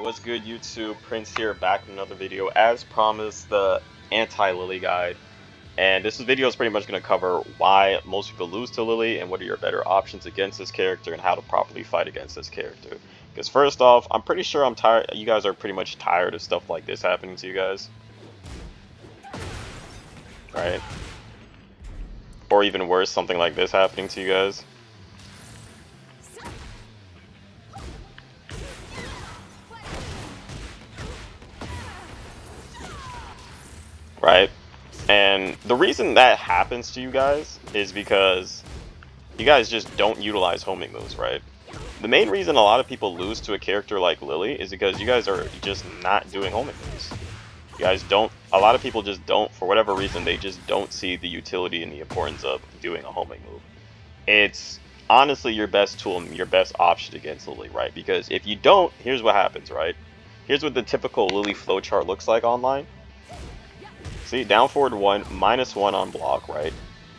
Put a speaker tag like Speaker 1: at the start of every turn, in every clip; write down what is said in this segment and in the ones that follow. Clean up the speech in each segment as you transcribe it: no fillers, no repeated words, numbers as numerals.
Speaker 1: Alright, what's good YouTube? Prince here, back with another video. As promised, the anti-Lili guide. And this video is pretty much going to cover why most people lose to Lili and what are your better options against this character and how to properly fight against this character. Because first off, I'm pretty sure I'm tired. You guys are pretty much tired of stuff like this happening to you guys. Right? Or even worse, something like this happening to you guys. Right? And the reason that happens to you guys is because you guys just don't utilize homing moves, right? The main reason a lot of people lose to a character like Lili is because you guys are just not doing homing moves. You guys don't, a lot of people just don't, for whatever reason, they just don't see the utility and the importance of doing a homing move. It's honestly your best tool and your best option against Lili, right? Because if you don't, here's what happens, right? Here's what the typical Lili flowchart looks like online. See, down forward 1, -1 on block, right?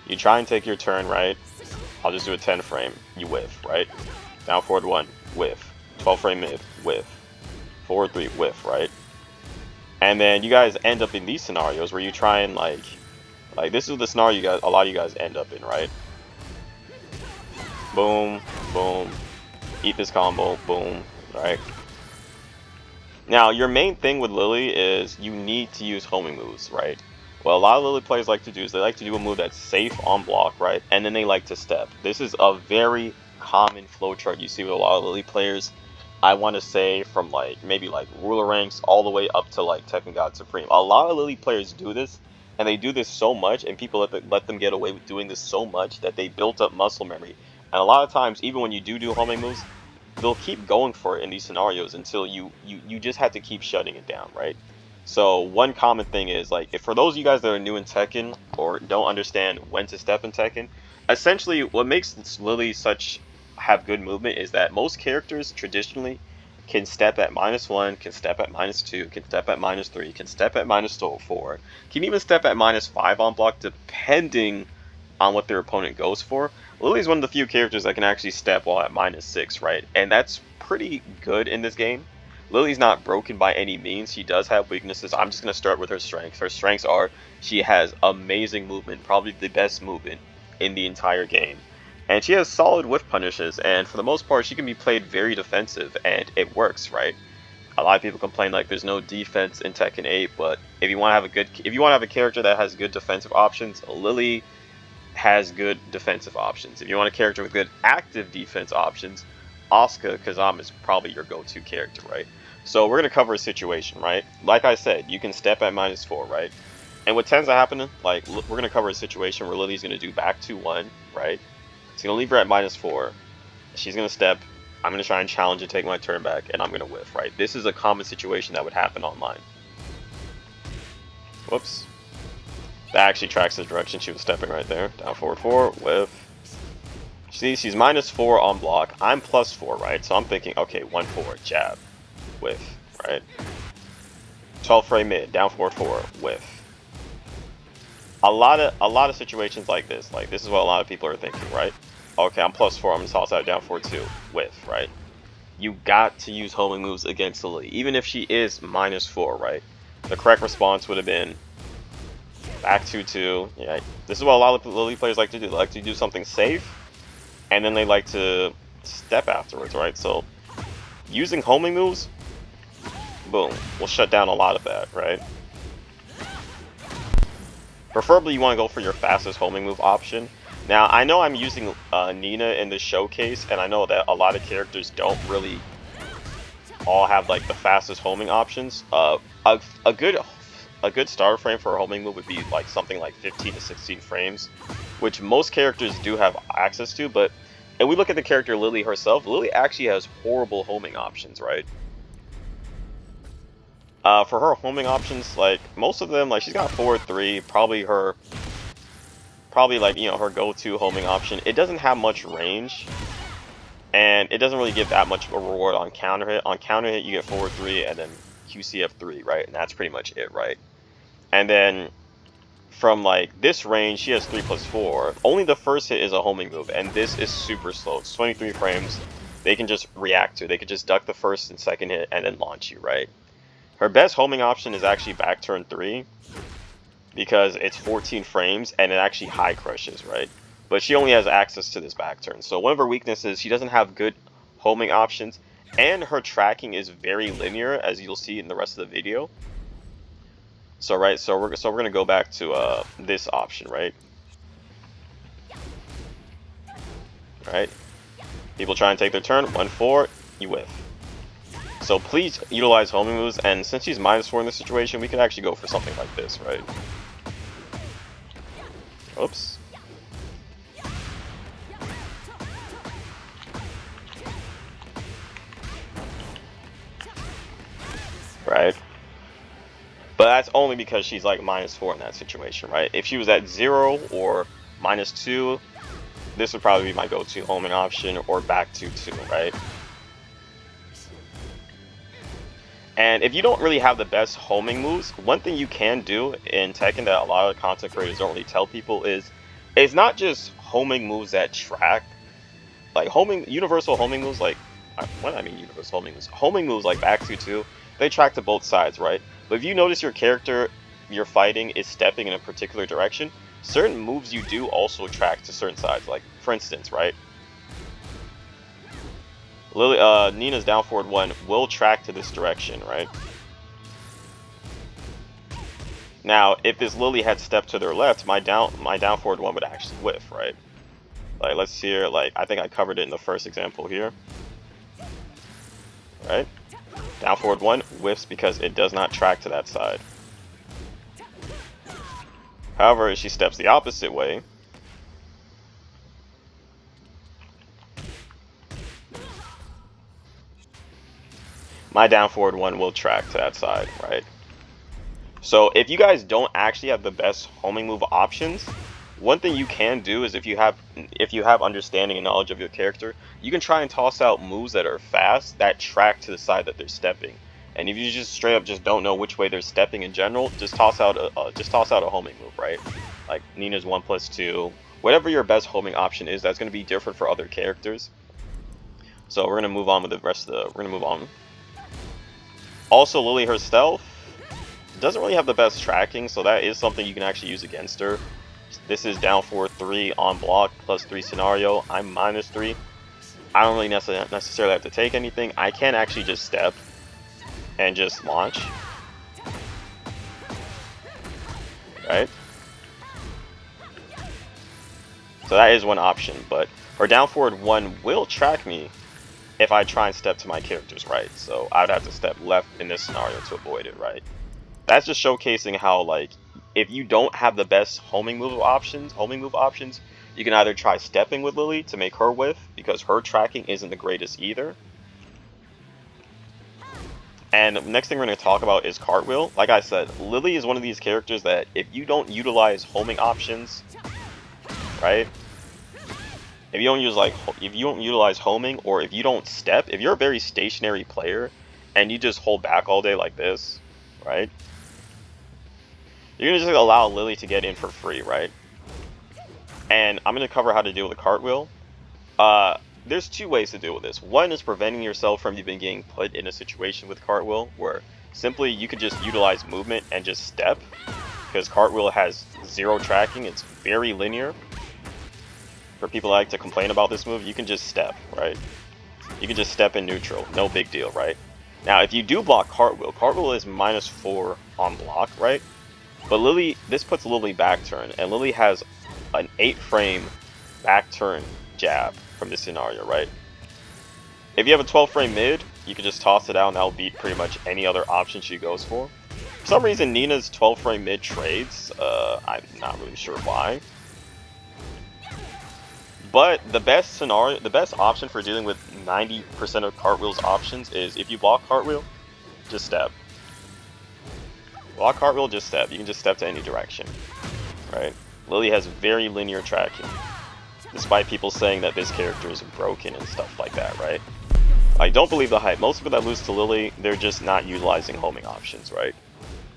Speaker 1: You try and take your turn, right? I'll just do a 10 frame. You whiff, right? Down forward 1, whiff. 12 frame mid, whiff. Forward 3, whiff, right? And then you guys end up in these scenarios where you try and like this is the scenario you guys, a lot of you guys end up in, right? Boom, boom. Eat this combo, boom, right? Now, your main thing with Lili is you need to use homing moves, right? What a lot of Lili players like to do is they like to do a move that's safe on block, right? And then they like to step. This is a very common flowchart you see with a lot of Lili players. I want to say from maybe ruler ranks all the way up to like Teken God Supreme. A lot of Lili players do this, and they do this so much, and people let them get away with doing this so much that they built up muscle memory. And a lot of times, even when you do homing moves, they'll keep going for it in these scenarios until you just have to keep shutting it down, right? So one common thing is, like, if for those of you guys that are new in Tekken or don't understand when to step in Tekken, essentially what makes Lili have good movement is that most characters traditionally can step at -1, can step at -2, can step at -3, can step at -4, can even step at -5 on block depending on what their opponent goes for. Lili is one of the few characters that can actually step while at -6, right? And that's pretty good in this game. Lili's not broken by any means. She does have weaknesses. I'm just going to start with her strengths. Her strengths are she has amazing movement, probably the best movement in the entire game. And she has solid whiff punishes, and for the most part, she can be played very defensive, and it works, right? A lot of people complain like there's no defense in Tekken 8, but if you want to have a character that has good defensive options, Lili has good defensive options. If you want a character with good active defense options, Asuka Kazama is probably your go-to character, right? So we're going to cover a situation, right? Like I said, you can step at -4, right? And what tends to happen, like, we're going to cover a situation where Lili's going to do back 2-1, right? It's going to leave her at -4. She's going to step. I'm going to try and challenge and take my turn back, and I'm going to whiff, right? This is a common situation that would happen online. Whoops. That actually tracks the direction she was stepping right there. Down forward 4, whiff. See, she's -4 on block. I'm +4, right? So I'm thinking, okay, 1-4, jab, whiff, right? 12 frame mid, down forward 4, whiff. A lot of situations like this is what a lot of people are thinking, right? Okay, I'm +4, I'm gonna toss out down forward 2, whiff, right? You got to use homing moves against Lili, even if she is -4, right? The correct response would have been back 2-2. Yeah, this is what a lot of Lili players like to do. They like to do something safe, and then they like to step afterwards, right? So using homing moves, boom, will shut down a lot of that, right? Preferably you want to go for your fastest homing move option. Now, I know I'm using Nina in the showcase, and I know that a lot of characters don't really all have like the fastest homing options. A good starter frame for a homing move would be like something like 15 to 16 frames, which most characters do have access to, but if we look at the character Lili herself, Lili actually has horrible homing options, right? For her homing options, like most of them, like she's got 4-3, probably like, you know, her go-to homing option. It doesn't have much range, and it doesn't really give that much of a reward on counter hit. On counter hit, you get 4-3 and then QCF3, right? And that's pretty much it, right? And then from like this range, she has 3+4. Only the first hit is a homing move, and this is super slow. It's 23 frames. they can just react to. They can just duck the first and second hit and then launch you, right? Her best homing option is actually back turn 3 because it's 14 frames and it actually high crushes, right? But she only has access to this back turn. So one of her weaknesses, she doesn't have good homing options, and her tracking is very linear, as you'll see in the rest of the video. So we're gonna go back to this option, right? Right. People try and take their turn. 1-4, you whiff. So please utilize homing moves, and since she's -4 in this situation, we could actually go for something like this, right? Oops. Right. But that's only because she's like -4 in that situation, right? If she was at 0 or -2, this would probably be my go-to homing option, or back to 2, right? And if you don't really have the best homing moves, one thing you can do in Tekken that a lot of content creators don't really tell people is, it's not just homing moves that track. Like universal homing moves, like, what I mean universal homing moves like back to 2, they track to both sides, right? But if you notice your character you're fighting is stepping in a particular direction, certain moves you do also track to certain sides. Like, for instance, right? Nina's down forward 1 will track to this direction, right? Now, if this Lili had stepped to their left, my down forward 1 would actually whiff, right? Like, let's see here. Like, I think I covered it in the first example here, right? Down forward 1 whiffs because it does not track to that side. However, if she steps the opposite way, my down forward 1 will track to that side, right? So if you guys don't actually have the best homing move options, one thing you can do is, if you have understanding and knowledge of your character, you can try and toss out moves that are fast that track to the side that they're stepping. And if you just straight up just don't know which way they're stepping in general, just toss out a homing move, right? Like Nina's 1+2, whatever your best homing option is, that's going to be different for other characters. So we're going to move on with the rest of the. We're going to move on. Also, Lili herself doesn't really have the best tracking, so that is something you can actually use against her. This is down forward 3 on block +3 scenario. I'm -3. I don't really necessarily have to take anything. I can actually just step and just launch, right? So that is one option, but her down forward 1 will track me if I try and step to my character's right. So I would have to step left in this scenario to avoid it, right? That's just showcasing how, like, if you don't have the best homing move options, you can either try stepping with Lili to make her whiff, because her tracking isn't the greatest either. And the next thing we're going to talk about is cartwheel. Like I said, Lili is one of these characters that if you don't utilize homing options, right? If you don't utilize homing, or if you don't step, if you're a very stationary player and you just hold back all day like this, right? You're gonna just allow Lili to get in for free, right? And I'm gonna cover how to deal with a cartwheel. There's two ways to deal with this. One is preventing yourself from even getting put in a situation with cartwheel, where simply you could just utilize movement and just step, because cartwheel has 0 tracking. It's very linear. For people that like to complain about this move, you can just step, right? You can just step in neutral, no big deal, right? Now, if you do block cartwheel is -4 on block, right? But Lili, this puts Lili back turn, and Lili has an 8-frame back turn jab from this scenario, right? If you have a 12-frame mid, you can just toss it out, and that'll beat pretty much any other option she goes for. For some reason, Nina's 12-frame mid trades. I'm not really sure why. But the best option for dealing with 90% of cartwheel's options is, if you block cartwheel, just step. Block cartwheel, just step. You can just step to any direction, right? Lili has very linear tracking, despite people saying that this character is broken and stuff like that, right? I don't believe the hype. Most people that lose to Lili, they're just not utilizing homing options, right?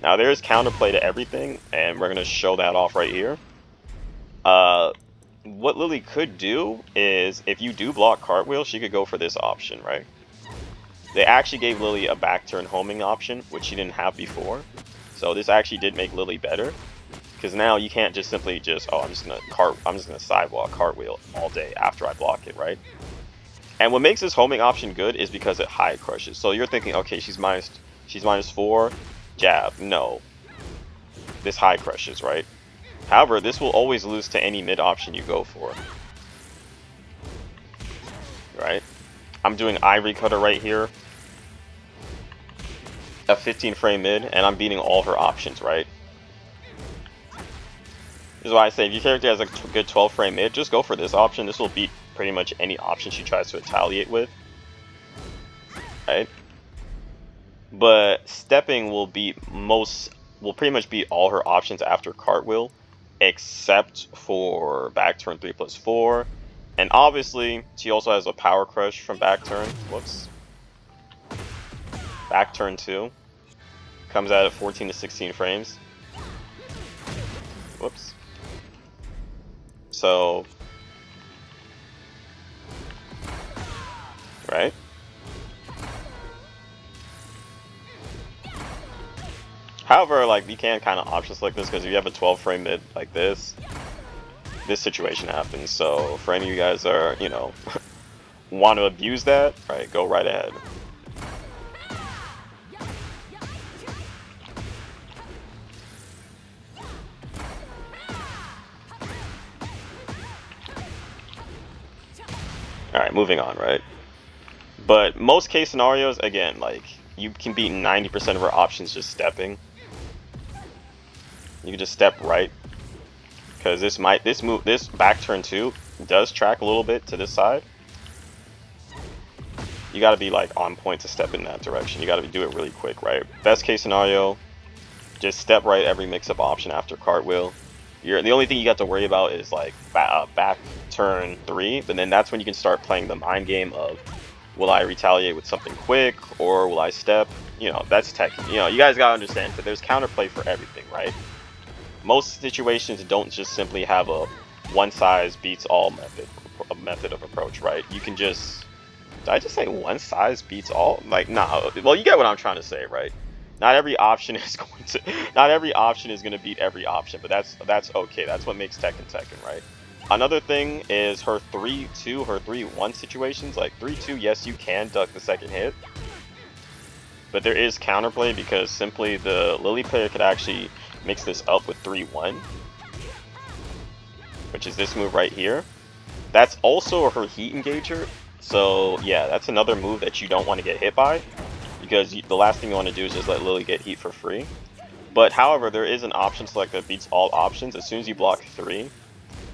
Speaker 1: Now, there is counterplay to everything, and we're going to show that off right here. what Lili could do is, if you do block cartwheel, she could go for this option, right? They actually gave Lili a back turn homing option, which she didn't have before. So this actually did make Lili better, because now you can't just simply just, oh, I'm just gonna sidewalk cartwheel all day after I block it, right? And what makes this homing option good is because it high crushes. So you're thinking, okay, she's minus 4, jab. No, this high crushes, right? However, this will always lose to any mid option you go for, right? I'm doing Ivory Cutter right here, a 15 frame mid, and I'm beating all her options, right? This is why I say if your character has a good 12 frame mid, just go for this option. This will beat pretty much any option she tries to retaliate with, right? But stepping will pretty much beat all her options after cartwheel, except for back turn 3+4, and obviously she also has a power crush from back turn. Whoops. Back turn 2 comes out at 14 to 16 frames. Whoops. So, right? However, like, you can kind of option select this, because if you have a 12 frame mid like this situation happens. So for any of you guys that are, you know, want to abuse that, right, go right ahead. Alright, moving on, right? But most case scenarios, again, like, you can beat 90% of our options just stepping. You can just step right, because this back turn 2 does track a little bit to this side. You got to be like on point to step in that direction. You got to do it really quick, right? Best case scenario, just step right every mix-up option after cartwheel. The only thing you got to worry about is like back turn 3, but then that's when you can start playing the mind game of, will I retaliate with something quick, or will I step? You know, that's Teken. You know, you guys gotta understand that there's counterplay for everything, right? Most situations don't just simply have a one size beats all method of approach, right? You can just, did I just say one size beats all? Like, nah. Well, you get what I'm trying to say, right? Not every option is going to beat every option, but that's okay. That's what makes Teken, right? Another thing is her 3-2, her 3-1 situations. Like 3-2, yes, you can duck the second hit, but there is counterplay, because simply the Lili player could actually mix this up with 3-1, which is this move right here. That's also her heat engager. So yeah, that's another move that you don't want to get hit by, because the last thing you want to do is just let Lili get heat for free. But however, there is an option select that beats all options. As soon as you block 3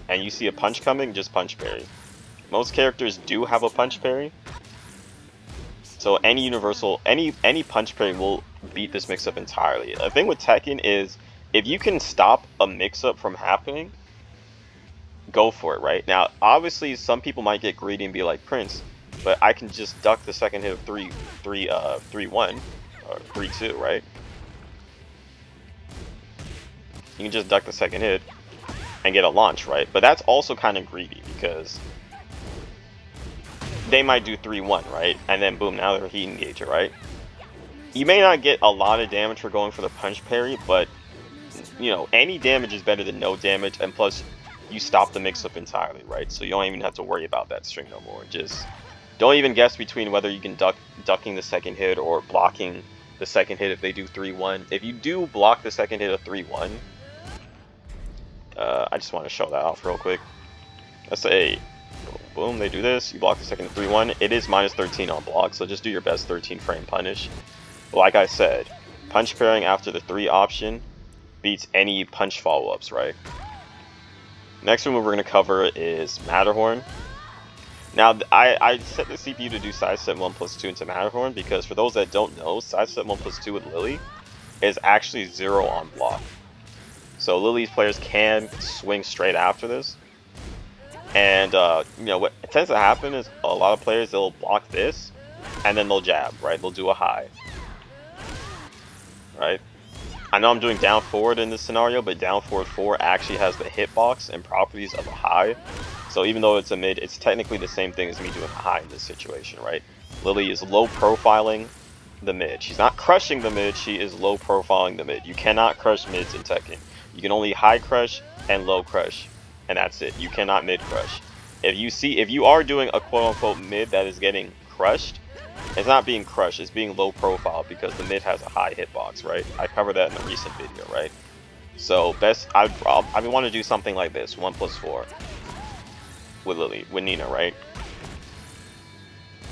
Speaker 1: and you see a punch coming, just punch parry. Most characters do have a punch parry, so any punch parry will beat this mix-up entirely. The thing with Teken is, if you can stop a mix-up from happening, go for it, right? Now, obviously, some people might get greedy and be like, Prince, but I can just duck the second hit of 3-1 or 3-2, right? You can just duck the second hit and get a launch, right? But that's also kind of greedy, because they might do 3-1, right? And then boom, now they're heat engager, right? You may not get a lot of damage for going for the punch parry, but you know, any damage is better than no damage, and plus you stop the mix-up entirely, right? So you don't even have to worry about that string no more. Just don't even guess between whether you can ducking the second hit or blocking the second hit if they do 3-1. If you do block the second hit of 3-1, I just want to show that off real quick. Let's say, boom, they do this, you block the second 3-1, it is minus 13 on block, so just do your best 13 frame punish. But like I said, punch parrying after the 3 option beats any punch follow-ups, right? Next one we're going to cover is Matterhorn. Now, I set the CPU to do sidestep 1+2 into Matterhorn, because for those that don't know, sidestep 1+2 with Lili is actually 0 on block. So Lili's players can swing straight after this. And, you know, what tends to happen is a lot of players, they'll block this, and then they'll jab, right? They'll do a high, right? I know I'm doing down forward in this scenario, but down forward 4 actually has the hitbox and properties of a high. So even though it's a mid, it's technically the same thing as me doing a high in this situation, right? Lili is low profiling the mid. She's not crushing the mid, she is low profiling the mid. You cannot crush mids in Tekken. You can only high crush and low crush, and that's it. You cannot mid crush. If you are doing a quote-unquote mid that is getting crushed, it's not being crushed, it's being low profile because the mid has a high hitbox, right? I covered that in a recent video, right? So I want to do something like this, 1+4 with Lili, with Nina, right?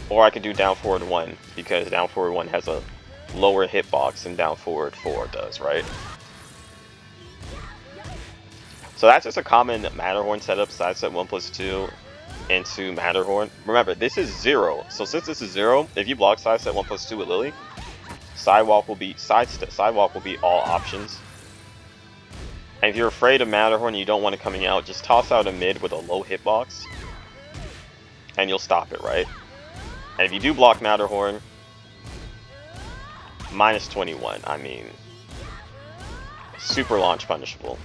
Speaker 1: Or I could do down forward 1 because down forward 1 has a lower hitbox than down forward 4 does, right? So that's just a common Matterhorn setup, side step 1+2 into Matterhorn. Remember, this is 0. So since this is 0, if you block side step 1+2 with Lili, sidewalk will be all options. And if you're afraid of Matterhorn and you don't want it coming out, just toss out a mid with a low hitbox, and you'll stop it, right? And if you do block Matterhorn, -21. I mean, super launch punishable.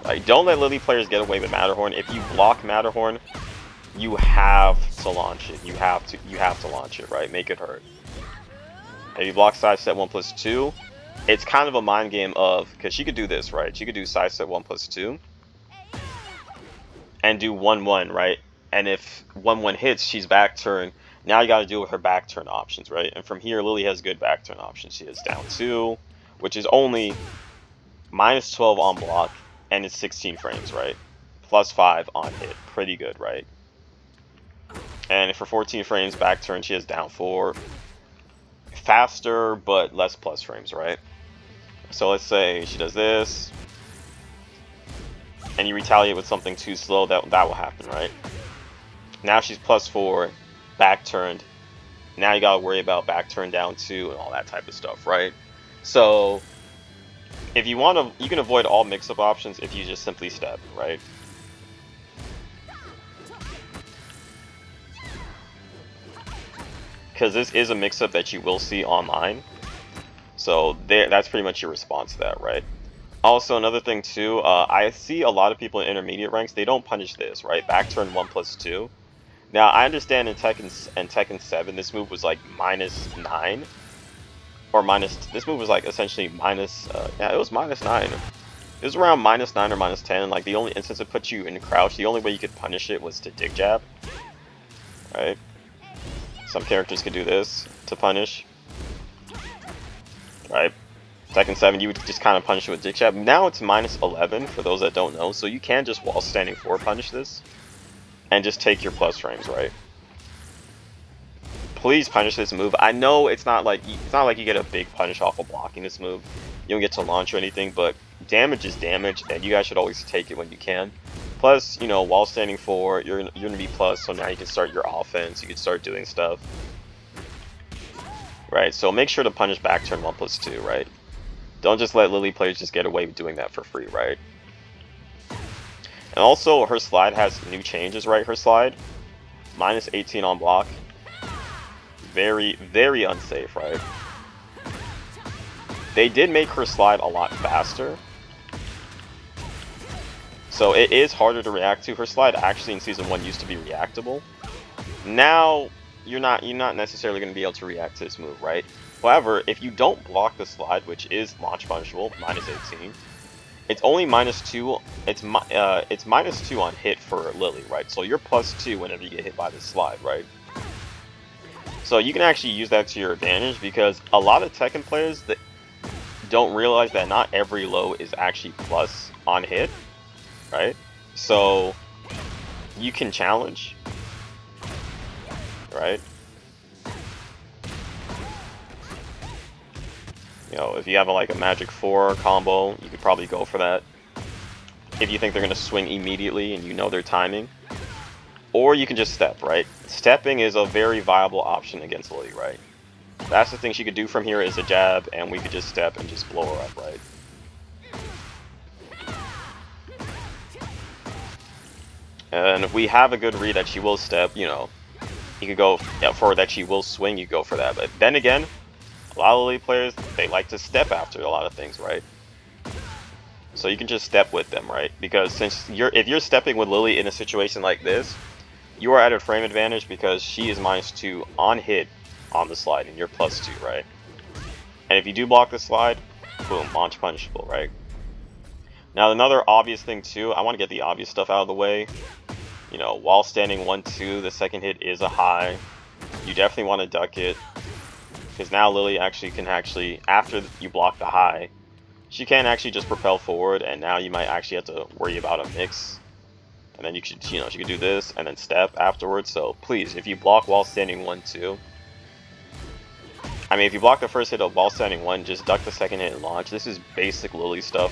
Speaker 1: Like, don't let Lili players get away with Matterhorn. If you block Matterhorn, you have to launch it. You have to launch it, right? Make it hurt. If you block sidestep 1+2, it's kind of a mind game of, because she could do this, right? She could do sidestep 1+2 and do 1-1, right? And if 1-1 hits, she's back turn. Now you got to deal with her back turn options, right? And from here, Lili has good back turn options. She has down 2, which is only -12 on block, and it's 16 frames, right? +5 on hit. Pretty good, right? And for 14 frames back turn, she has down 4. Faster, but less plus frames, right? So let's say she does this, and you retaliate with something too slow, that will happen, right? Now she's +4, back turned. Now you gotta worry about back turn down 2 and all that type of stuff, right? So if you want to, you can avoid all mix-up options if you just simply step, right? Because this is a mix-up that you will see online. So that's pretty much your response to that, right? Also, another thing too, I see a lot of people in intermediate ranks, they don't punish this, right? Back turn 1+2. Now, I understand in Tekken 7, this move was like -9. Or this move was like essentially yeah, it was -9. It was around -9 or -10. Like, the only instance it put you in crouch, the only way you could punish it was to dig jab, right? Some characters could do this to punish, right? Tekken 7, you would just kind of punish it with dig jab. Now it's -11 for those that don't know, so you can just while standing 4 punish this, and just take your plus frames, right? Please punish this move. I know it's not like you get a big punish off of blocking this move. You don't get to launch or anything, but damage is damage, and you guys should always take it when you can. Plus, you know, while standing 4, you're gonna be plus, so now you can start your offense. You can start doing stuff, right? So make sure to punish back turn 1+2, right? Don't just let Lili players just get away with doing that for free, right? And also, her slide has new changes, right? Her slide, -18 on block. Very, very unsafe, right? They did make her slide a lot faster, so it is harder to react to. Her slide actually in Season 1 used to be reactable. Now, you're not necessarily going to be able to react to this move, right? However, if you don't block the slide, which is launch punishable, -18, it's only -2. It's -2 on hit for Lili, right? So you're +2 whenever you get hit by the slide, right? So you can actually use that to your advantage, because a lot of Tekken players that don't realize that not every low is actually plus on hit, right? So you can challenge, right? You know, if you have like a Magic 4 combo, you could probably go for that. If you think they're going to swing immediately and you know their timing. Or you can just step, right? Stepping is a very viable option against Lili, right? That's the thing she could do from here is a jab, and we could just step and just blow her up, right? And if we have a good read that she will step, you know, you could go for that she will swing, you go for that. But then again, A lot of Lili players, they like to step after a lot of things, right? So you can just step with them, right? Because if you're stepping with Lili in a situation like this, you are at a frame advantage because she is -2 on hit on the slide and you're +2, right? And if you do block the slide, boom, launch punishable, right? Now another obvious thing too, I want to get the obvious stuff out of the way. You know, while standing 1-2, the second hit is a high. You definitely want to duck it. Because now Lili can after you block the high, she can actually just propel forward, and now you might actually have to worry about a mix. And then she could do this and then step afterwards. So please, if you block while standing 1-2, I mean, if you block the first hit of while standing 1, just duck the second hit and launch. This is basic Lili stuff.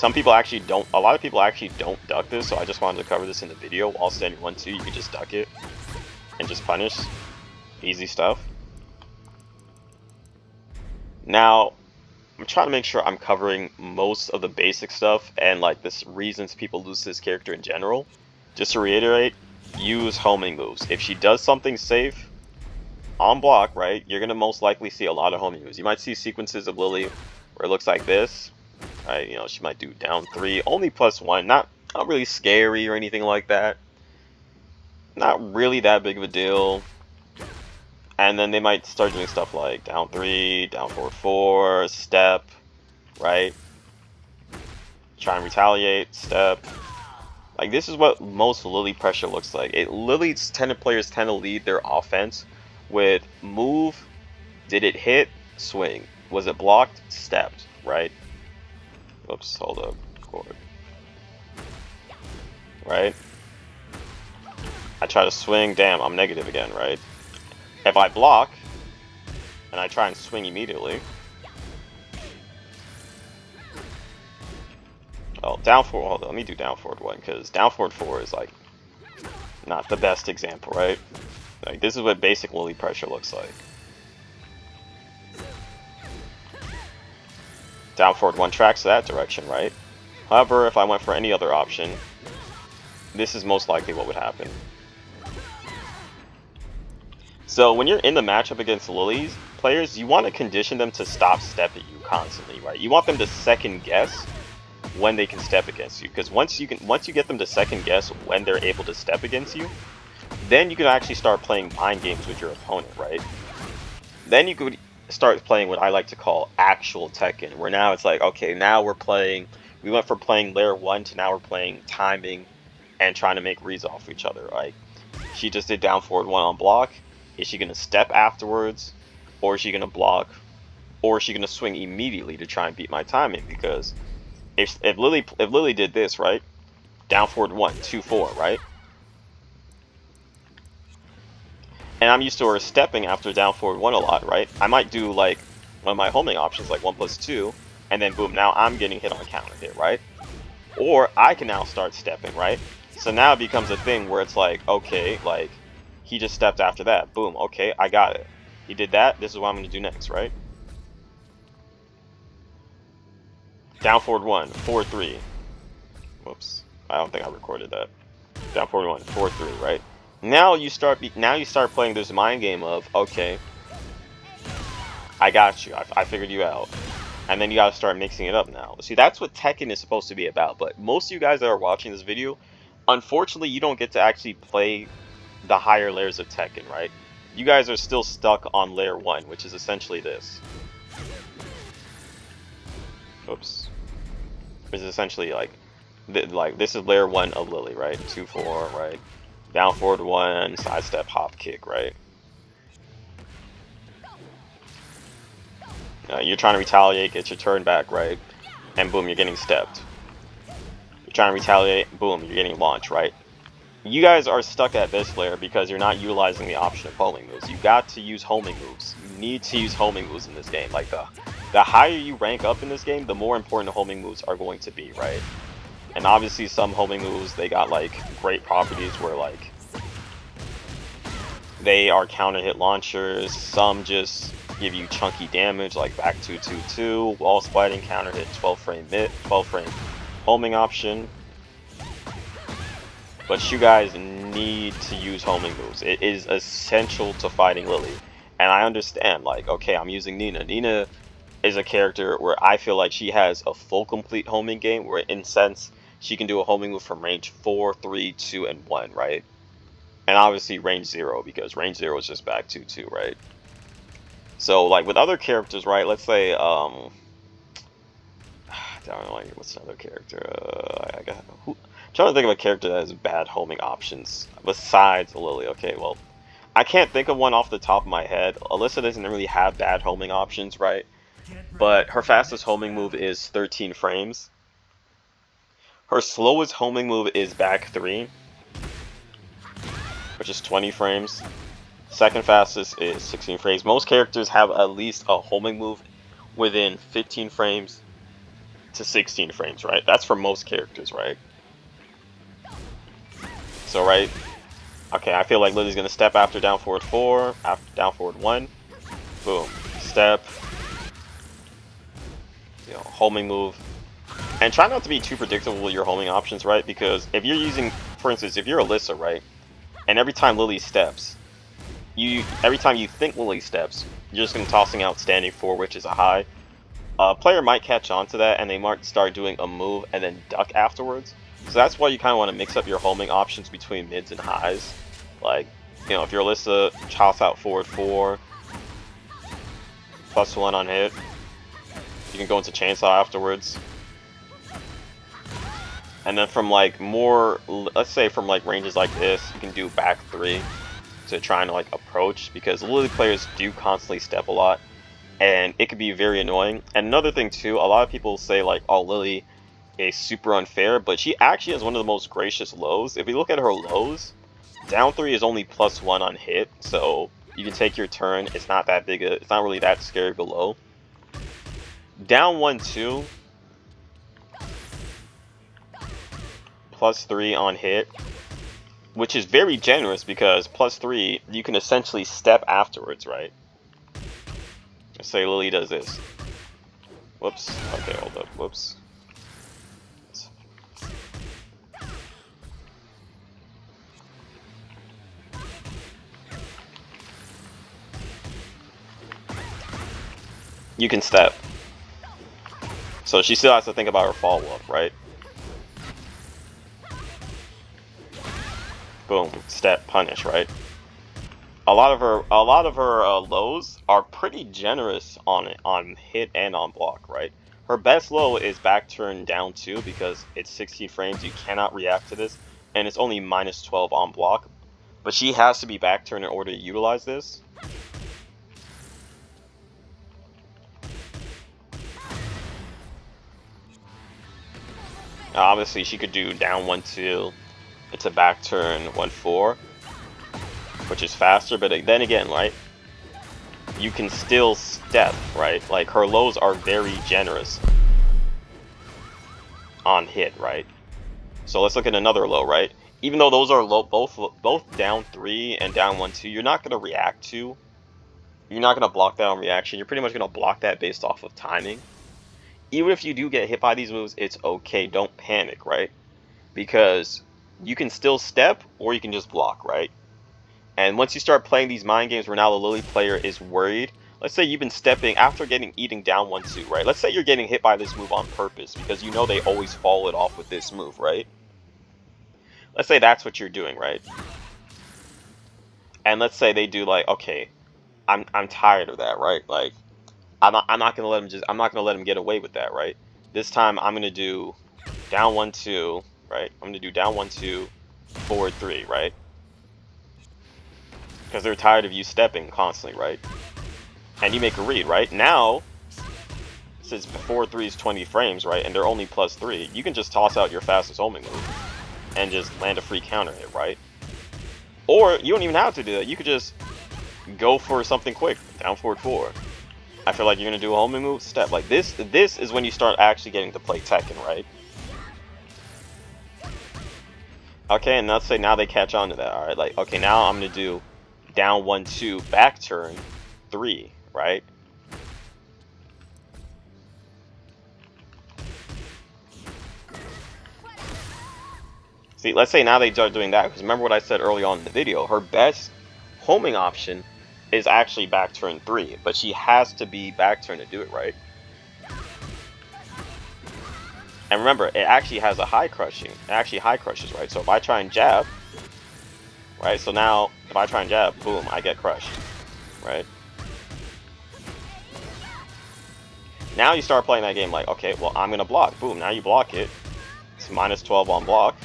Speaker 1: A lot of people actually don't duck this, so I just wanted to cover this in the video. While standing 1-2, you can just duck it and just punish. Easy stuff. Now, I'm trying to make sure I'm covering most of the basic stuff and like the reasons people lose this character in general. Just to reiterate, use homing moves. If she does something safe on block, right, you're gonna most likely see a lot of homing moves. You might see sequences of Lili where it looks like this. Right, you know, she might do down 3, only +1, not really scary or anything like that. Not really that big of a deal. And then they might start doing stuff like down 3, down 4, step, right? Try and retaliate, step. Like, this is what most Lili pressure looks like. Lili's players tend to lead their offense with move, did it hit, swing. Was it blocked, stepped, right? Oops, hold up, cord. Right? I try to swing, damn, I'm negative again, right? If I block, and I try and swing immediately. Oh, down forward, hold on, let me do down forward 1, because down forward 4 is like, not the best example, right? Like, this is what basic Lili pressure looks like. Down forward 1 tracks that direction, right? However, if I went for any other option, this is most likely what would happen. So when you're in the matchup against Lili's players, you want to condition them to stop stepping you constantly, right? You want them to second guess when they can step against you, because once you get them to second guess when they're able to step against you, then you can actually start playing mind games with your opponent, right? Then you could start playing what I like to call actual Teken, where now it's like, okay, now we went from playing layer 1 to now we're playing timing and trying to make reads off each other. Like, she just did down forward 1 on block. Is she going to step afterwards, or is she going to block, or is she going to swing immediately to try and beat my timing? Because if Lili did this, right, down forward 1, 2-4, right, and I'm used to her stepping after down forward 1 a lot, right, I might do like one of my homing options, like 1+2, and then boom, now I'm getting hit on counter hit, right? Or I can now start stepping, right? So now it becomes a thing where it's like, okay, like, he just stepped after that. Boom, okay, I got it. He did that, this is what I'm going to do next, right? Down forward 1, 4-3. Whoops, I don't think I recorded that. Down forward 1, 4-3, right? Now you start playing this mind game of, okay, I got you, I figured you out. And then you gotta start mixing it up now. See, that's what Teken is supposed to be about, but most of you guys that are watching this video, unfortunately, you don't get to actually play the higher layers of Teken, right? You guys are still stuck on layer 1, which is essentially this. Oops. This is essentially like this is layer 1 of Lili, right? 2-4, right? Down forward 1, sidestep, hop, kick, right? You're trying to retaliate, get your turn back, right? And boom, you're getting stepped. You're trying to retaliate, boom, you're getting launched, right? You guys are stuck at this layer because you're not utilizing the option of homing moves. You got to use homing moves. You need to use homing moves in this game. Like, the higher you rank up in this game, the more important the homing moves are going to be, right? And obviously some homing moves, they got like great properties where like they are counter hit launchers. Some just give you chunky damage, like back 2-2-2, wall splitting, counter hit, 12 frame homing option. But you guys need to use homing moves. It is essential to fighting Lili. And I understand, like, okay, I'm using Nina. Nina is a character where I feel like she has a full complete homing game, where in sense she can do a homing move from range 4, 3, 2, and 1, right? And obviously range 0, because range 0 is just back 2, 2, right? So like with other characters, right? Let's say I don't know, like, what's another character? I'm trying to think of a character that has bad homing options besides Lili. Okay, well, I can't think of one off the top of my head. Alyssa doesn't really have bad homing options, right? But her fastest homing move is 13 frames. Her slowest homing move is back 3, which is 20 frames. Second fastest is 16 frames. Most characters have at least a homing move within 15 frames to 16 frames, right? That's for most characters, right? So, right? Okay, I feel like Lili's gonna step after down forward 4, after down forward 1. Boom. Step. You know, homing move. And try not to be too predictable with your homing options, right? Because if you're using, for instance, if you're Alyssa, right? And every time Lili steps, every time you think Lili steps, you're just gonna tossing out standing 4, which is a high. A player might catch on to that, and they might start doing a move and then duck afterwards. So that's why you kind of want to mix up your homing options between mids and highs. Like, you know, if you're Alyssa, toss out forward 4, +1 on hit. You can go into chainsaw afterwards. And then from like more, let's say from like ranges like this, you can do back 3 to try and like approach, because Lili players do constantly step a lot. And it could be very annoying. And another thing too, a lot of people say like, oh, Lili is super unfair, but she actually has one of the most gracious lows. If you look at her lows, down 3 is only +1 on hit, so you can take your turn. It's not that big it's not really that scary of a low. Down 1, 2, +3 on hit, which is very generous, because +3, you can essentially step afterwards, right? Let's say Lili does this. Whoops. Okay, hold up. Whoops. You can step. So she still has to think about her follow-up, right? Boom. Step. Punish, right? A lot of her lows are pretty generous on hit and on block, right? Her best low is back turn down 2, because it's 16 frames, you cannot react to this, and it's only -12 on block. But she has to be back turn in order to utilize this. Now, obviously she could do down 1, 2, it's a back turn 1, 4. Which is faster, but then again, right, you can still step, right? Like, her lows are very generous on hit, right? So let's look at another low, right? Even though those are low, both down 3 and down 1, 2, you're not going to react to. You're not going to block that on reaction. You're pretty much going to block that based off of timing. Even if you do get hit by these moves, it's okay. Don't panic, right? Because you can still step, or you can just block, right? And once you start playing these mind games where now the Lili player is worried, let's say you've been stepping after eating down 1, 2, right? Let's say you're getting hit by this move on purpose, because you know they always follow it off with this move, right? Let's say that's what you're doing, right? And let's say they do like, okay, I'm tired of that, right? Like, I'm not gonna let him get away with that, right? This time I'm gonna do down 1, 2, right? I'm gonna do down 1, 2, forward 3, right? Because they're tired of you stepping constantly, right? And you make a read, right? Now, since forward 3 is 20 frames, right, and they're only +3, you can just toss out your fastest homing move and just land a free counter hit, right? Or you don't even have to do that. You could just go for something quick, down forward 4. I feel like you're gonna do a homing move, step. Like this is when you start actually getting to play Teken, right? Okay, and let's say now they catch on to that, alright? Like, okay, now I'm gonna do down 1, 2, back turn 3, right? See, let's say now they start doing that, because remember what I said early on in the video, her best homing option is actually back turn 3, but she has to be back turn to do it, right? And remember, it actually has a high crushing. It actually high crushes, right? So if I try and jab, right? So now, if I try and jab, boom, I get crushed, right? Now you start playing that game like, okay, well, I'm gonna block. Boom, now you block it. It's minus 12 on block.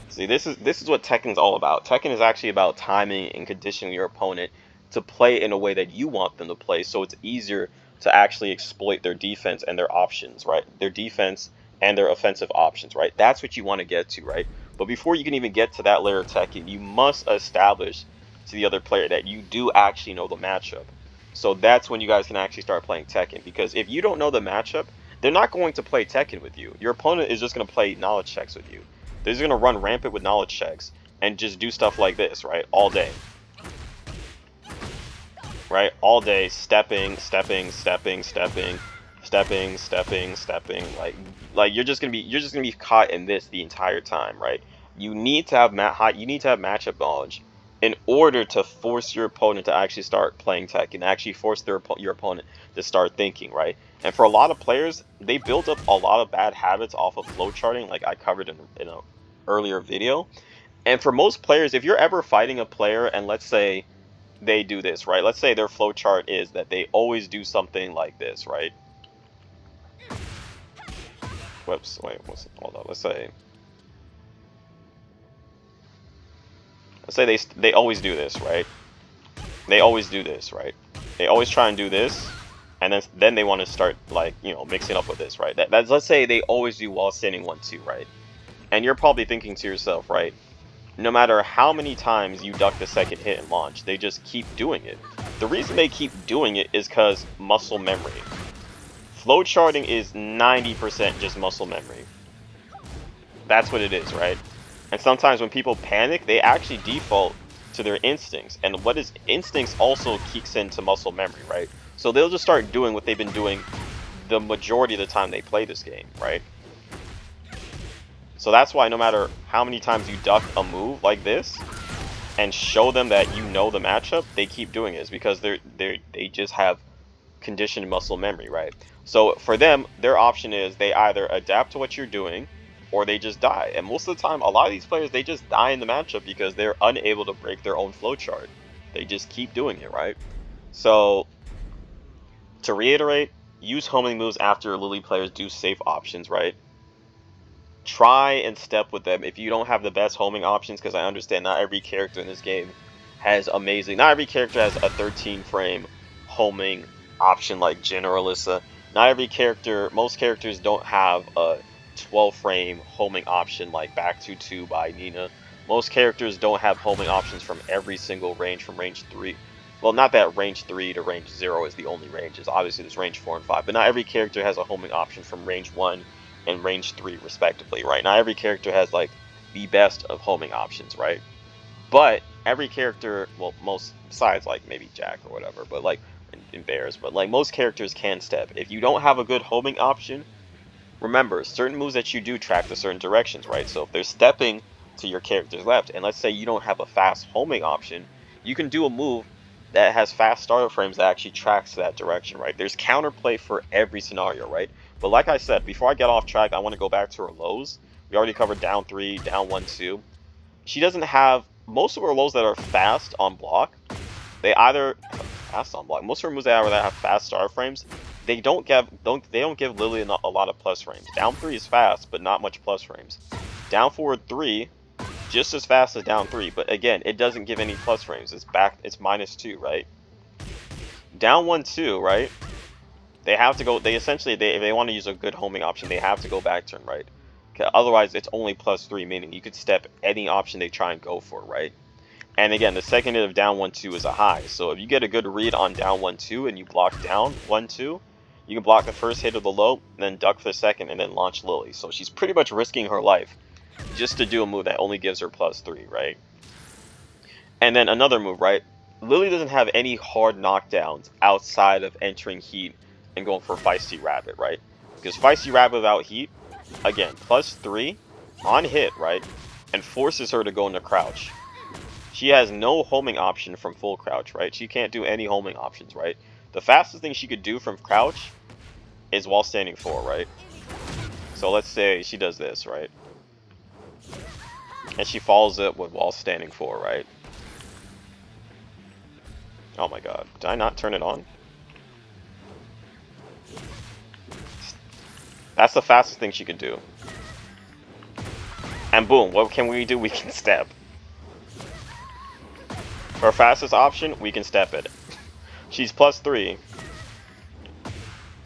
Speaker 1: See, this is what Tekken's all about. Tekken is actually about timing and conditioning your opponent to play in a way that you want them to play, so it's easier to actually exploit their defense and their options, right? Their defense and their offensive options, right? That's what you want to get to, right? But before you can even get to that layer of Tekken, you must establish to the other player that you do actually know the matchup. So that's when you guys can actually start playing Tekken, because if you don't know the matchup, they're not going to play Tekken with you. Your opponent is just going to play knowledge checks with you. They're just going to run rampant with knowledge checks and just do stuff like this, right? All day. Right? All day, stepping. Like you're just gonna be caught in this the entire time, right? You need to have matchup knowledge in order to force your opponent to actually start playing tech and actually force your opponent to start thinking, right? And for a lot of players, they built up a lot of bad habits off of flowcharting, like I covered in a earlier video. And for most players, if you're ever fighting a player and let's say they do this, right? Let's say their flowchart is that they always do something like this, right? Whoops, wait, hold on. Let's say they always do this, right? They always do this, right? They always try and do this, and then they want to start like, you know, mixing up with this, right? That's let's say they always do wall standing 1-2, right? And you're probably thinking to yourself, right? No matter how many times you duck the second hit and launch, they just keep doing it. The reason they keep doing it is because muscle memory. Flowcharting is 90% just muscle memory. That's what it is, right? And sometimes when people panic, they actually default to their instincts. And what is instincts also kicks into muscle memory, right? So they'll just start doing what they've been doing the majority of the time they play this game, right? So that's why no matter how many times you duck a move like this and show them that you know the matchup, they keep doing it. It's because they just have conditioned muscle memory, right? So for them, their option is they either adapt to what you're doing or they just die. And most of the time, a lot of these players, they just die in the matchup because they're unable to break their own flowchart. They just keep doing it, right? So to reiterate, use homing moves after Lili players do safe options, right? Try and step with them if you don't have the best homing options, because I understand not every character in this game has not every character has a 13 frame homing option like Jin or Alyssa. Not every character, most characters don't have a 12 frame homing option like Back 2 by Nina. Most characters don't have homing options from every single range from range 3. Well, not that range 3 to range 0 is the only ranges. Obviously, there's range 4 and 5, but not every character has a homing option from range 1 and range 3 respectively, right? Not every character has like the best of homing options, right? But every character, well, most besides like maybe Jack or whatever, but like in Bears, but like most characters can step. If you don't have a good homing option, remember certain moves that you do track to certain directions, right? So if they're stepping to your character's left, and let's say you don't have a fast homing option, you can do a move that has fast starter frames that actually tracks that direction, right? There's counterplay for every scenario, right? But like I said, before I get off track, I want to go back to her lows. We already covered down 3, down 1-2. She doesn't have most of her lows that are fast on block. They either fast on block. Most of her moves that have fast starter frames, they don't give Lili a lot of plus frames. Down 3 is fast, but not much plus frames. Down forward 3, just as fast as down 3, but again, it doesn't give any plus frames. It's -2, right? Down 1-2, right? They have to go. If they want to use a good homing option, they have to go back turn, right? Otherwise, it's only +3, meaning you could step any option they try and go for, right? And again, the second hit of down 1-2 is a high. So if you get a good read on down 1-2 and you block down 1-2, you can block the first hit of the low, then duck for the second, and then launch Lili. So she's pretty much risking her life just to do a move that only gives her +3, right? And then another move, right? Lili doesn't have any hard knockdowns outside of entering heat and going for Feisty Rabbit, right? Because Feisty Rabbit without heat, again, +3 on hit, right? and forces her to go into crouch. She has no homing option from full crouch, right? She can't do any homing options, right? The fastest thing she could do from crouch is while standing 4, right? So let's say she does this, right? And she follows it with while standing 4, right? Oh my god. Did I not turn it on? That's the fastest thing she can do. And boom, what can we do? We can step. Her fastest option, we can step it. She's +3.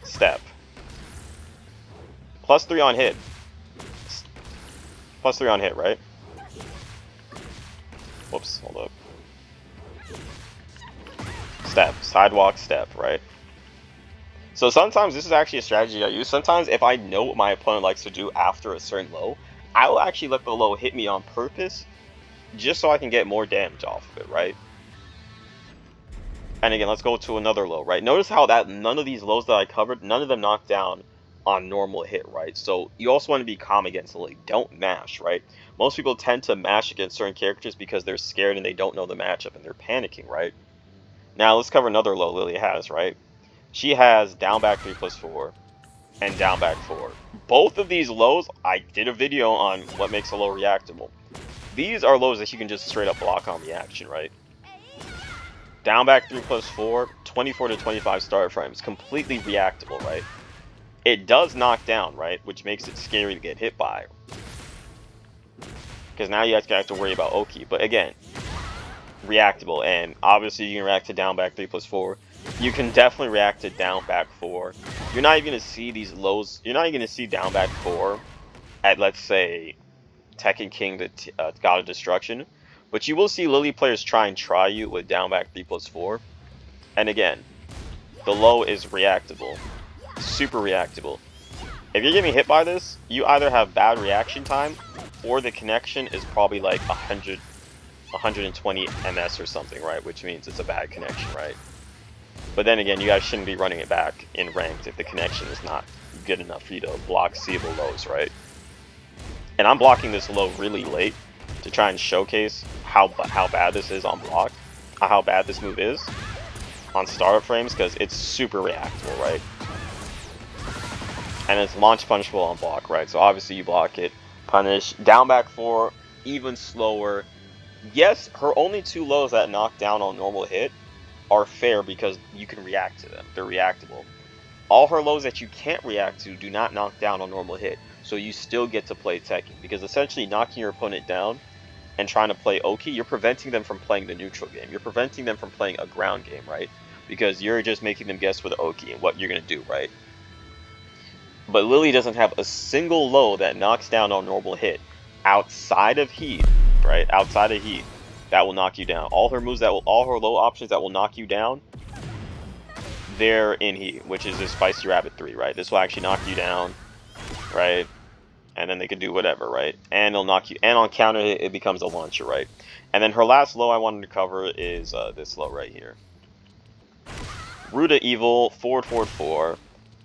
Speaker 1: Step. +3 on hit. +3 on hit, right? Whoops, hold up. Step. Sidewalk, step, right? So sometimes this is actually a strategy I use. Sometimes if I know what my opponent likes to do after a certain low, I will actually let the low hit me on purpose just so I can get more damage off of it, right? And again, let's go to another low, right? Notice how that none of these lows that I covered, none of them knocked down on normal hit, right? So you also want to be calm against Lili. Don't mash, right? Most people tend to mash against certain characters because they're scared and they don't know the matchup and they're panicking, right? Now let's cover another low Lili has, right? She has down back 3+4 and down back 4. Both of these lows, I did a video on what makes a low reactable. These are lows that you can just straight up block on reaction, right? Down back 3+4, 24 to 25 start frames, completely reactable, right? It does knock down, right? Which makes it scary to get hit by. Because now you guys have to worry about Oki. But again, reactable. And obviously you can react to down back 3+4. You can definitely react to down back 4. You're not even going to see these lows. You're not even going to see down back 4 at, let's say, Teken King, the God of Destruction. But you will see Lili players try you with down back 3+4. And again, the low is reactable. Super reactable. If you're getting hit by this, you either have bad reaction time, or the connection is probably like 120 ms or something, right? Which means it's a bad connection, right? But then again, you guys shouldn't be running it back in ranked if the connection is not good enough for you to block seeable lows, right? And I'm blocking this low really late to try and showcase how bad this is on block, how bad this move is on startup frames, because it's super reactable, right? And it's launch punishable on block, right? So obviously you block it, punish, down back 4, even slower. Yes, her only 2 lows that knock down on normal hit are fair because you can react to them. They're reactable. All her lows that you can't react to do not knock down on normal hit. So you still get to play Teken, because essentially knocking your opponent down and trying to play Oki, you're preventing them from playing the neutral game. You're preventing them from playing a ground game, right? Because you're just making them guess with Oki and what you're going to do, right? But Lili doesn't have a single low that knocks down on normal hit outside of heat, right? Outside of heat, that will knock you down. All her moves all her low options that will knock you down, they're in heat, which is this Spicy Rabbit 3, right? This will actually knock you down, right? And then they can do whatever, right? And it'll knock you, and on counter hit, it becomes a launcher, right? And then her last low I wanted to cover is this low right here. Root of Evil, forward,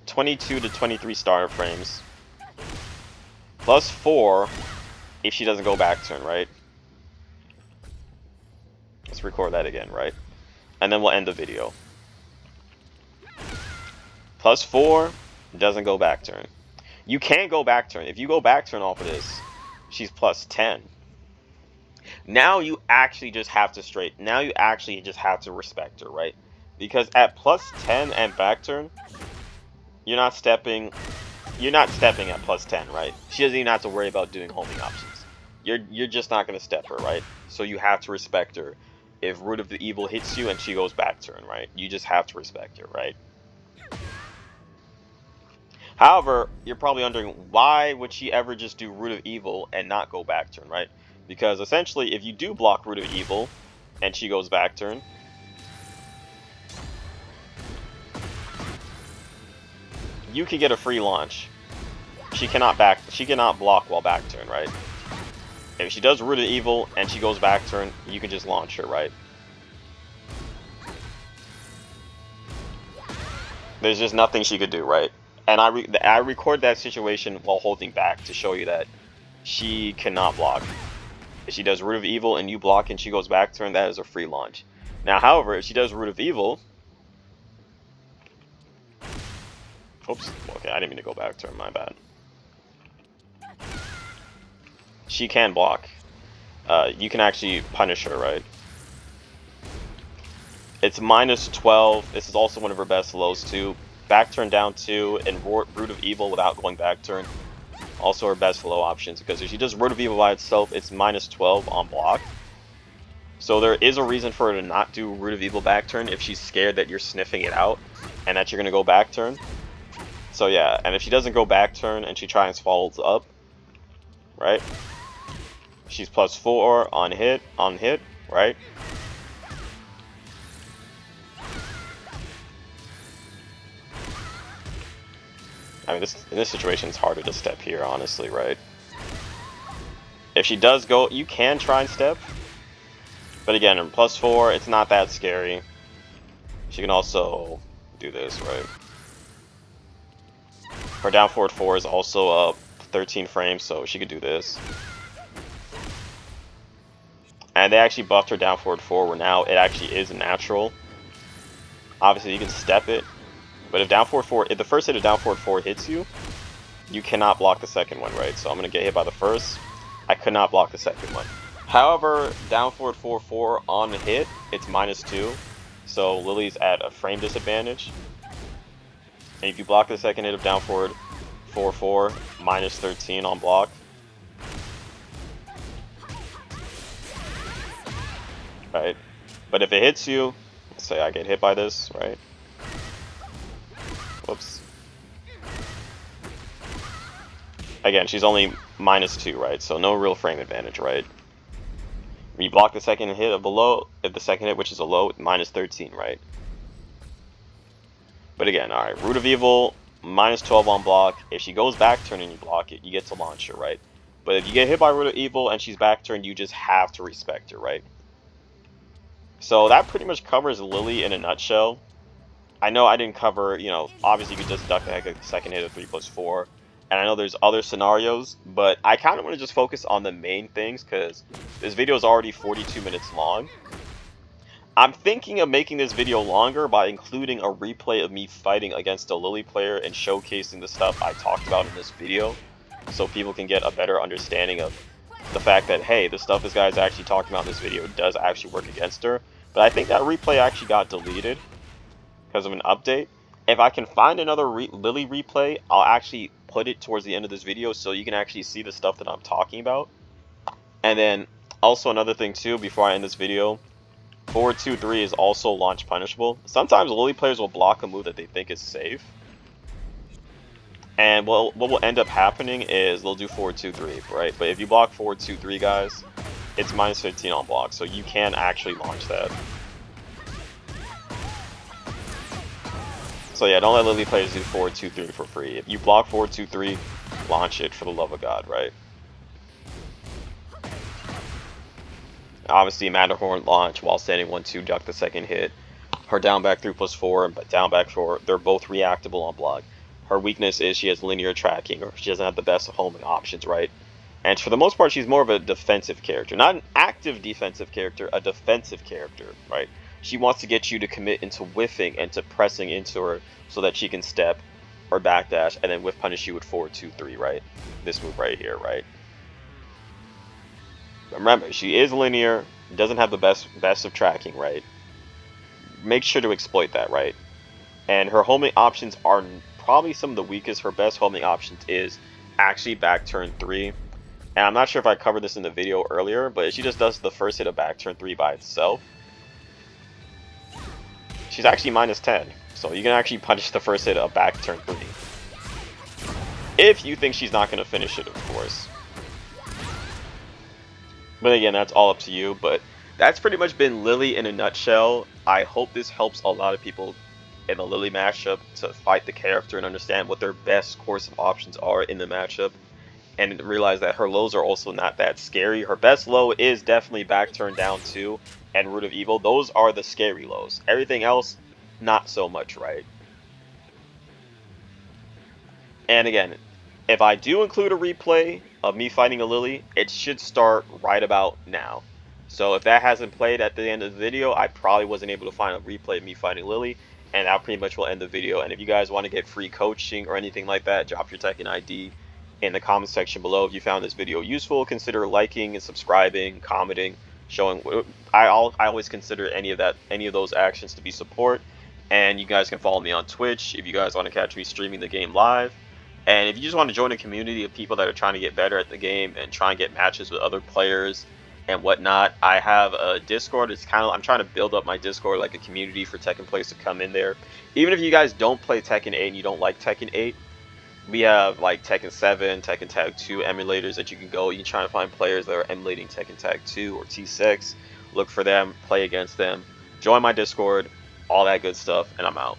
Speaker 1: 22 to 23 starter frames. +4 if she doesn't go back turn, right? Let's record that again, right? And then we'll end the video. +4 doesn't go back turn. You can go back turn. If you go back turn off of this, she's +10. Now you actually just have to respect her, right? Because at +10 and back turn, you're not stepping at +10, right? She doesn't even have to worry about doing homing options. You're just not gonna step her, right? So you have to respect her. If Root of the Evil hits you and she goes back turn, right? You just have to respect her, right? However, you're probably wondering, why would she ever just do Root of Evil and not go back turn, right? Because essentially, if you do block Root of Evil and she goes back turn, you can get a free launch. She cannot block while back turn, right? If she does Root of Evil and she goes back turn, you can just launch her, right? There's just nothing she could do, right? And I record that situation while holding back to show you that she cannot block. If she does Root of Evil and you block and she goes back turn, that is a free launch. Now, however, if she does Root of Evil... Oops, okay, I didn't mean to go back turn, my bad. She can block. You can actually punish her, right? It's -12. This is also one of her best lows too. Back turn down 2 and Root of Evil without going back turn. Also her best low options, because if she does Root of Evil by itself, it's -12 on block. So there is a reason for her to not do Root of Evil back turn if she's scared that you're sniffing it out and that you're going to go back turn. So yeah, and if she doesn't go back turn and she tries follows up, right? She's +4 on hit, right? I mean, in this situation, it's harder to step here, honestly, right? If she does go, you can try and step. But again, +4, it's not that scary. She can also do this, right? Her down forward 4 is also up 13 frames, so she could do this. And they actually buffed her down forward 4, where now it actually is natural. Obviously, you can step it. But if down forward 4, if the first hit of down forward 4 hits you, you cannot block the second one, right? So I'm going to get hit by the first. I could not block the second one. However, down forward 4 on the hit, it's -2. So Lili's at a frame disadvantage. And if you block the second hit of down forward 4, -13 on block. Right? But if it hits you, let's say I get hit by this, right? Whoops. Again, she's only -2, right? So no real frame advantage, right? When you block the second hit of the low, if the second hit, which is a low, -13, right? But again, alright, Root of Evil, -12 on block. If she goes back turn and you block it, you get to launch her, right? But if you get hit by Root of Evil and she's back turn, you just have to respect her, right? So that pretty much covers Lili in a nutshell. I know I didn't cover, you know, obviously you could just duck the heck of the second hit of 3+4. And I know there's other scenarios, but I kind of want to just focus on the main things because this video is already 42 minutes long. I'm thinking of making this video longer by including a replay of me fighting against a Lili player and showcasing the stuff I talked about in this video, so people can get a better understanding of the fact that, hey, the stuff this guy's actually talking about in this video does actually work against her. But I think that replay actually got deleted because of an update. If I can find another Lili replay, I'll actually put it towards the end of this video so you can actually see the stuff that I'm talking about. And then also another thing too, before I end this video, forward 2-3 is also launch punishable. Sometimes Lili players will block a move that they think is safe. And what will end up happening is they'll do forward 2-3, right? But if you block forward 2-3, guys, it's -15 on block, so you can actually launch that. So yeah, don't let Lili players do forward 2-3 for free. If you block forward 2-3, launch it for the love of God, right? Obviously, Matterhorn launch while standing 1-2, duck the second hit. Her down back 3+4, but down back 4, they're both reactable on block. Her weakness is she has linear tracking, or she doesn't have the best homing options, right? And for the most part, she's more of a defensive character. Not an active defensive character, a defensive character, right? She wants to get you to commit into whiffing and to pressing into her so that she can step or backdash and then whiff punish you with forward 2-3, right? This move right here, right? Remember, she is linear, doesn't have the best of tracking, right? Make sure to exploit that, right? And her homing options are probably some of the weakest. Her best homing options is actually back turn 3. And I'm not sure if I covered this in the video earlier, but if she just does the first hit of back turn 3 by itself, she's actually -10. So you can actually punish the first hit of back turn 3. If you think she's not going to finish it, of course. But again, that's all up to you. But that's pretty much been Lili in a nutshell. I hope this helps a lot of people in the Lili matchup to fight the character and understand what their best course of options are in the matchup. And realize that her lows are also not that scary. Her best low is definitely back turn down 2 and Root of Evil. Those are the scary lows. Everything else, not so much, right? And again, if I do include a replay of me fighting a Lili, it should start right about now. So if that hasn't played at the end of the video, I probably wasn't able to find a replay of me fighting Lili, and that pretty much will end the video. And if you guys want to get free coaching or anything like that, drop your Teken ID in the comment section below. If you found this video useful, consider liking and subscribing, commenting, showing. I always consider any of those actions to be support. And you guys can follow me on Twitch if you guys want to catch me streaming the game live. And if you just want to join a community of people that are trying to get better at the game and try and get matches with other players and whatnot, I have a Discord. It's kind of, I'm trying to build up my Discord like a community for Tekken players to come in there. Even if you guys don't play Tekken 8 and you don't like Tekken 8, we have like Tekken 7, Tekken Tag 2 emulators that you can go. You can try to find players that are emulating Tekken Tag 2 or T6. Look for them, play against them, join my Discord, all that good stuff, and I'm out.